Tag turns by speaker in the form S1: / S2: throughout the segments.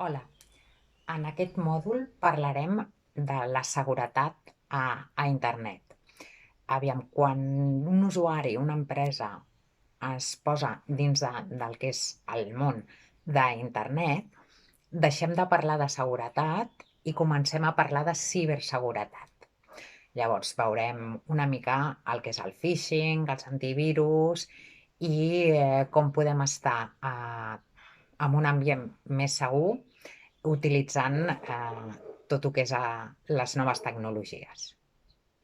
S1: Hola, en aquest mòdul parlarem de la seguretat a internet. Aviam, quan un usuari, una empresa, es posa dins del que és el món d'internet, deixem de parlar de seguretat i comencem a parlar de ciberseguretat. Llavors veurem una mica el que és el phishing, els antivirus i com podem estar en un ambient més segur utilitzant tot el que és les noves tecnologies.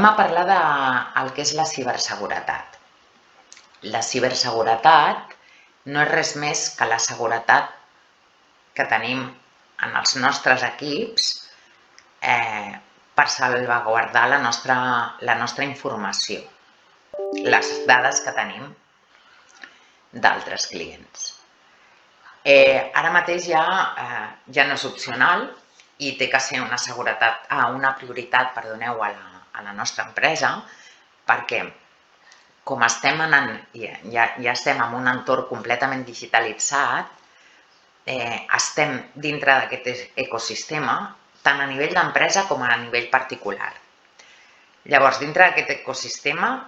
S2: Anem a parlar del que és la ciberseguretat. La ciberseguretat no és res més que la seguretat que tenim en els nostres equips per salvaguardar la nostra informació, les dades que tenim d'altres clients. Ara mateix ja no és opcional i té que ser una prioritat a la nostra empresa, perquè com estem ja estem en un entorn completament digitalitzat, estem dintre d'aquest ecosistema tant a nivell d'empresa com a nivell particular. Llavors, dintre d'aquest ecosistema,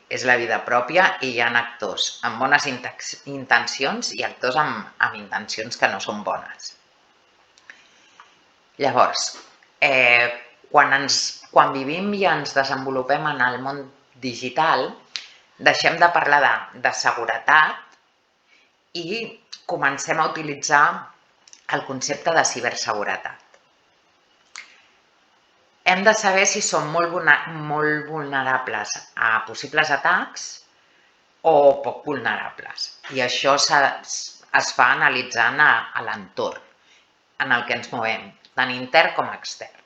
S2: és la vida pròpia i hi ha actors amb bones intencions i actors amb intencions que no són bones. Llavors, quan vivim i ens desenvolupem en el món digital, deixem de parlar de seguretat i comencem a utilitzar el concepte de ciberseguretat. Hem de saber si som molt vulnerables a possibles atacs o poc vulnerables. I això es fa analitzant a l'entorn en el que ens movem, tant intern com extern.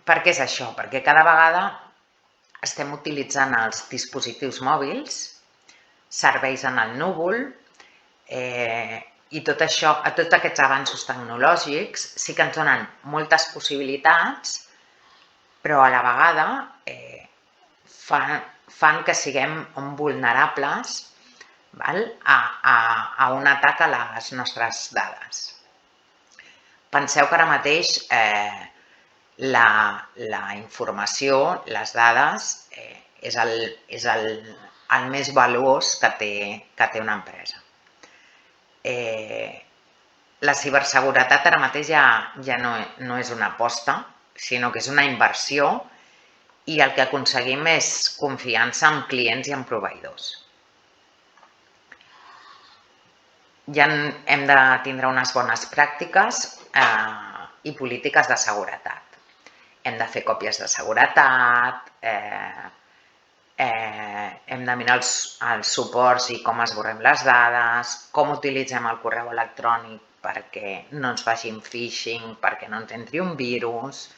S2: Per què és això? Perquè cada vegada estem utilitzant els dispositius mòbils, serveis en el núvol, i tot això, tots aquests avanços tecnològics sí que ens donen moltes possibilitats, però a la vegada fan que siguem vulnerables a un atac a les nostres dades. Penseu que ara mateix la informació, les dades, és el més valuós que té una empresa. La ciberseguretat ara mateix ja no és una aposta, sinó que és una inversió i el que aconseguim és confiança en clients i en proveïdors. Ja hem de tindre unes bones pràctiques i polítiques de seguretat. Hem de fer còpies de seguretat, hem de mirar els suports i com esborrem les dades, com utilitzem el correu electrònic perquè no ens facin phishing, perquè no ens entri un virus,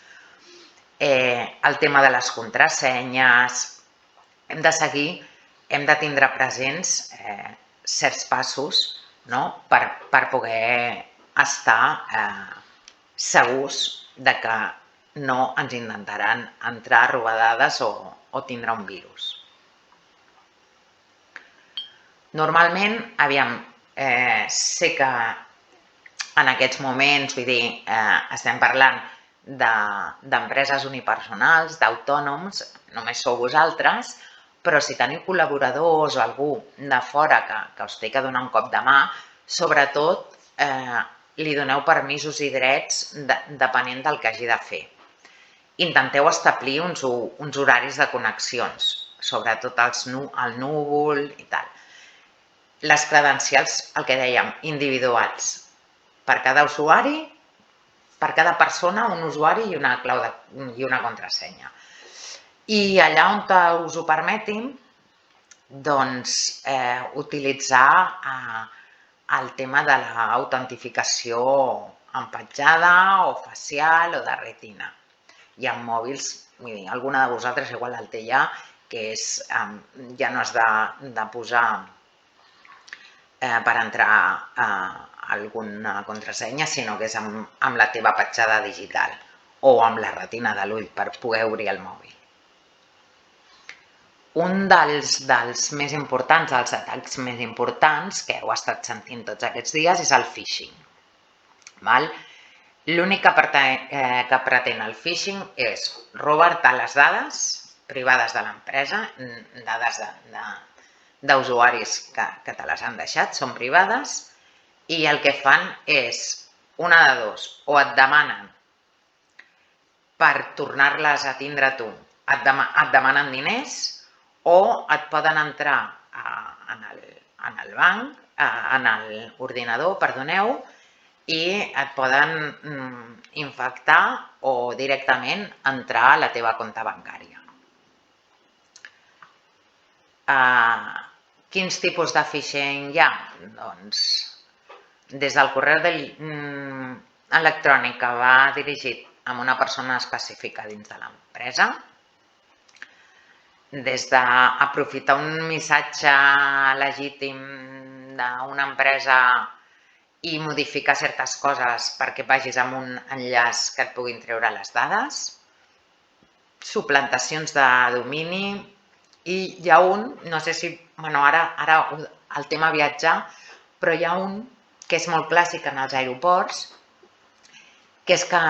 S2: el tema de les contrasenyes. Hem de tindre presents certs passos per poder estar segurs de que no ens intentaran entrar a robar dades o tindre un virus. Normalment, sé que en aquests moments, estem parlant d'empreses unipersonals, d'autònoms, només sou vosaltres, però si teniu col·laboradors o algú de fora que us té que donar un cop de mà, sobretot li doneu permisos i drets depenent del que hagi de fer. Intenteu establir uns horaris de connexions, sobretot al núvol i tal. Les credencials, el que dèiem, individuals. Per cada usuari, per cada persona, un usuari i una clau i una contrasenya. I allà on us ho permetin, doncs utilitzar el tema de l'autentificació en petjada o facial o de retina. I en mòbils, alguna de vosaltres igual el té ja, que ja no has de posar per entrar alguna contrasenya, sinó que és amb la teva petjada digital o amb la retina de l'ull per poder obrir el mòbil. Un dels més importants, dels atacs més importants que heu estat sentint tots aquests dies és el phishing. L'únic que pretén el phishing és robar-te les dades privades de l'empresa, dades d'usuaris que te les han deixat, són privades, i el que fan és una de dos, o et demanen per tornar-les a tindre tu, et demanen diners, o et poden entrar en el banc, en l'ordinador, perdoneu, i et poden infectar o directament entrar a la teva compte bancària. Quins tipus de phishing hi ha? Doncs des del correu electrònic que va dirigit a una persona específica dins de l'empresa, des d'aprofitar un missatge legítim d'una empresa i modificar certes coses perquè vagis amb un enllaç que et puguin treure les dades, suplantacions de domini, i hi ha un, no sé si, ara el tema viatjar, però hi ha un que és molt clàssic en els aeroports, que és que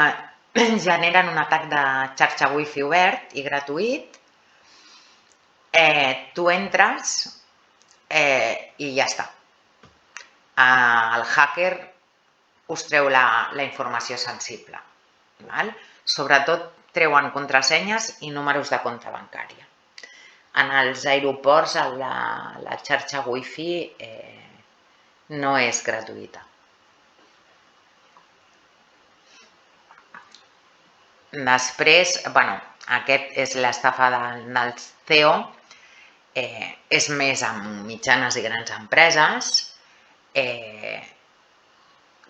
S2: generen un atac de xarxa wifi obert i gratuït, tu entres i ja està. El hacker us treu la informació sensible. Sobretot treuen contrasenyes i números de compte bancària. En els aeroports la xarxa wifi no és gratuïta. Després, aquest és l'estafa del CEO, és més amb mitjanes i grans empreses,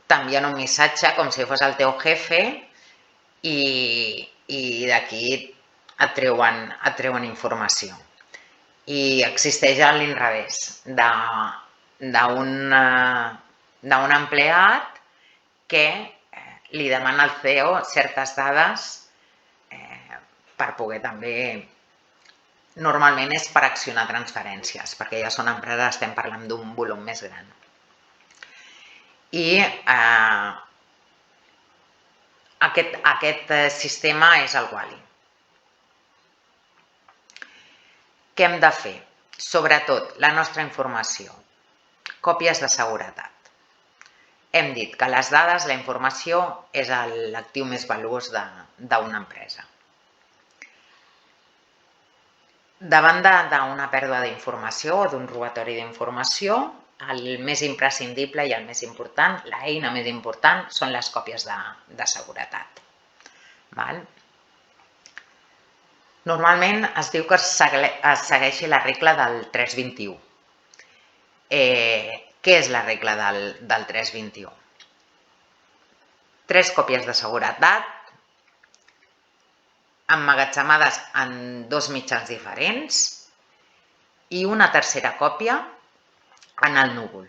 S2: t'envien un missatge com si fos el teu jefe i d'aquí et treuen informació. I existeix a l'inrevés, d'un empleat que li demana al CEO certes dades per poder també... Normalment és per accionar transferències, perquè ja són empreses, estem parlant d'un volum més gran. I aquest sistema és el Wally. Què hem de fer? Sobretot, la nostra informació. Còpies de seguretat. Hem dit que les dades, la informació, és l'actiu més valuós d'una empresa. Davant d'una pèrdua d'informació o d'un robatori d'informació, el més imprescindible i el més important, l'eina més important, són les còpies de seguretat. Normalment es diu que es segueixi la regla del 3-21. Què és la regla del 3-21? 3 còpies de seguretat emmagatzemades en 2 mitjans diferents i una tercera còpia en el núvol.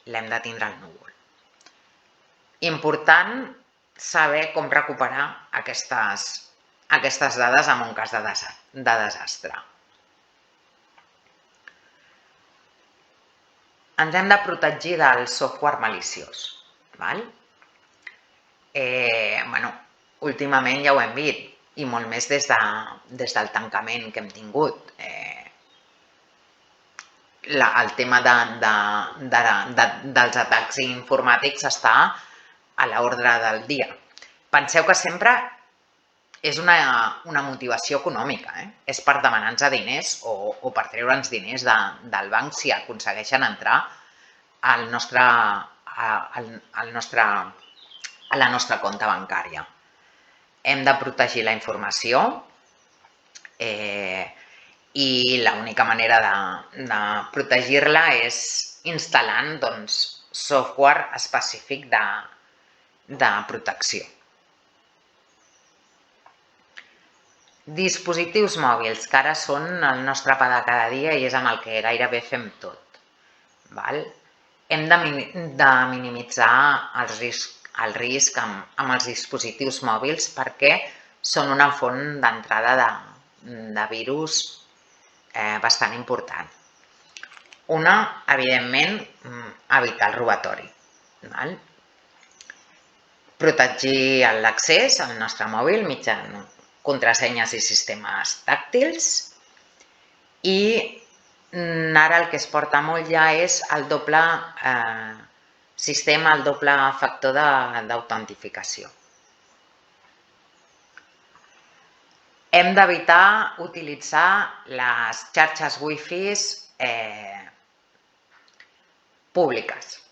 S2: L'hem de tindre al núvol. Important saber com recuperar aquestes dades en un cas de desastre. Ens hem de protegir del software maliciós. Últimament ja ho hem vist, i molt més des del tancament que hem tingut. El tema dels atacs informàtics està a l'ordre del dia. Penseu que sempre és una motivació econòmica, és per demanar-nos diners o per treure'ns diners del banc si aconsegueixen entrar a la nostra compte bancària. Hem de protegir la informació i l'única manera de protegir-la és instal·lant software específic de protecció. Dispositius mòbils, que ara són el nostre pa de cada dia i és amb el que gairebé fem tot. Hem de minimitzar el risc amb els dispositius mòbils perquè són una font d'entrada de virus bastant important. Una, evidentment, evitar el robatori. Protegir l'accés al nostre mòbil mitjançant contrasenyes i sistemes tàctils. I ara el que es porta molt ja és el doble sistema, el doble factor d'autentificació. Hem d'evitar utilitzar les xarxes Wi-Fi públiques.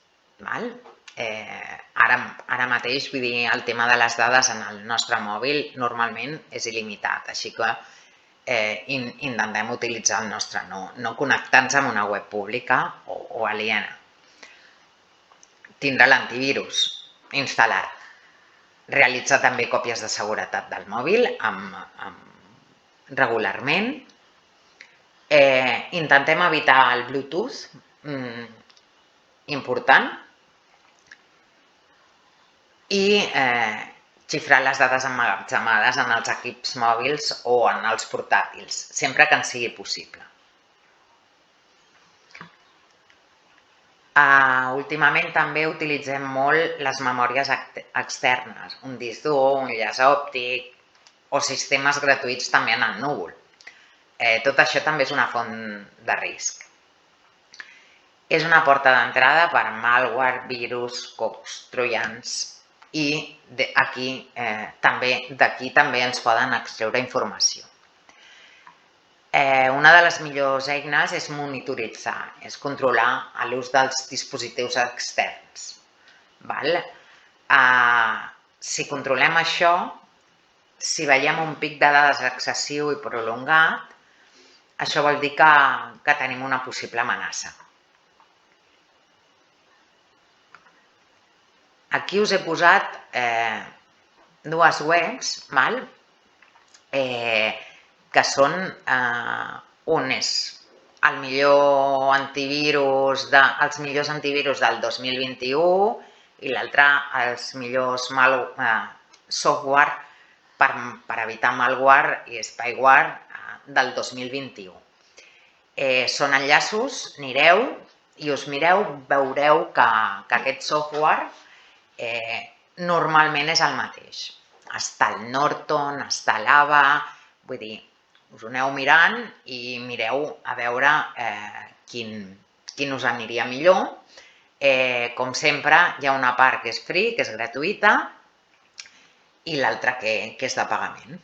S2: Ara mateix, vull dir, el tema de les dades en el nostre mòbil normalment és il·limitat, així que intentem utilitzar el nostre, no connectar-nos amb una web pública o aliena. Tindre l'antivirus instal·lat. Realitzar també còpies de seguretat del mòbil regularment. Intentem evitar el Bluetooth, important, i xifrar les dades emmagatzemades en els equips mòbils o en els portàtils, sempre que en sigui possible. Últimament també utilitzem molt les memòries externes, un disc dur, un enllaç òptic o sistemes gratuïts també en el núvol. Tot això també és una font de risc. És una porta d'entrada per malware, virus, cucs, troians, i d'aquí també ens poden extreure informació. Una de les millors eines és monitoritzar, és controlar l'ús dels dispositius externs. Si controlem això, si veiem un pic de dades excessiu i prolongat, això vol dir que tenim una possible amenaça. Aquí us he posat dues webs, que són, un és els millors antivirus del 2021 i l'altre els millors software per evitar malware i spyware del 2021. Són enllaços, anireu i us mireu, veureu que aquest software normalment és el mateix. Està el Norton, està l'AVA, vull dir, us ho aneu mirant i mireu a veure quin us aniria millor. Com sempre, hi ha una part que és free, que és gratuïta, i l'altra que és de pagament.